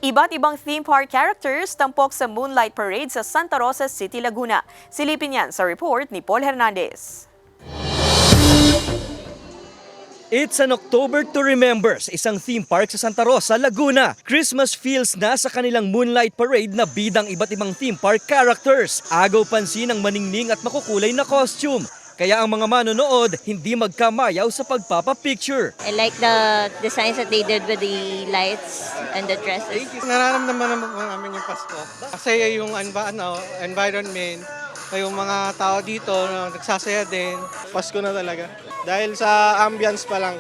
Iba't ibang theme park characters tampok sa Moonlight Parade sa Santa Rosa City, Laguna. Silipin yan sa report ni Paul Hernandez. It's an October to remember sa isang theme park sa Santa Rosa, Laguna. Christmas feels na sa kanilang Moonlight Parade na bidang iba't ibang theme park characters. Agaw pansin ang maningning at makukulay na costume. Kaya ang mga manonood hindi magkamayaw sa pagpapapicture. I like the designs that they did with the lights and the dresses. Nararamdaman namin yung Pasko. Kasi yung environment, yung mga tao dito nagsasaya din. Pasko na talaga. Dahil sa ambience pa lang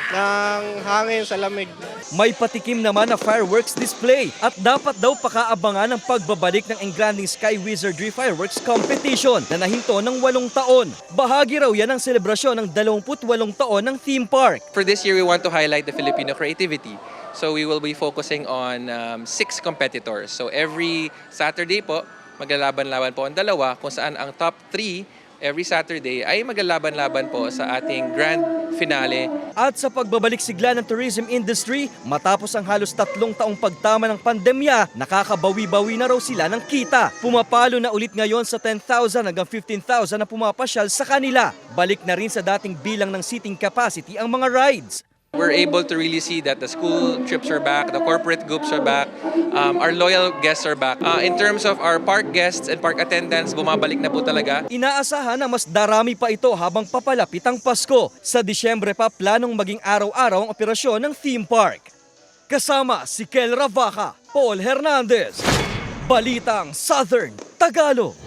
ng hangin sa lamig. May patikim naman na fireworks display at dapat daw pakaabangan ang pagbabalik ng Engranding Sky Wizardry Fireworks Competition na nahinto ng 8 taon. Bahagi raw yan ng selebrasyon ng 28 taon ng theme park. For this year, we want to highlight the Filipino creativity. So we will be focusing on 6 competitors. So every Saturday po, maglalaban-laban po ang dalawa kung saan ang top 3 every Saturday ay maglalaban-laban po sa ating grand finale. At sa pagbabalik sigla ng tourism industry, matapos ang halos 3 taong pagtama ng pandemya, nakakabawi-bawi na raw sila ng kita. Pumapalo na ulit ngayon sa 10,000 hanggang 15,000 na pumapasyal sa kanila. Balik na rin sa dating bilang ng seating capacity ang mga rides. We're able to really see that the school trips are back, the corporate groups are back, our loyal guests are back. In terms of our park guests and park attendants, bumabalik na po talaga. Inaasahan na mas darami pa ito habang papalapit ang Pasko. Sa Disyembre pa planong maging araw-araw ang operasyon ng theme park. Kasama si Kel Ravaca, Paul Hernandez, Balitang Southern Tagalog.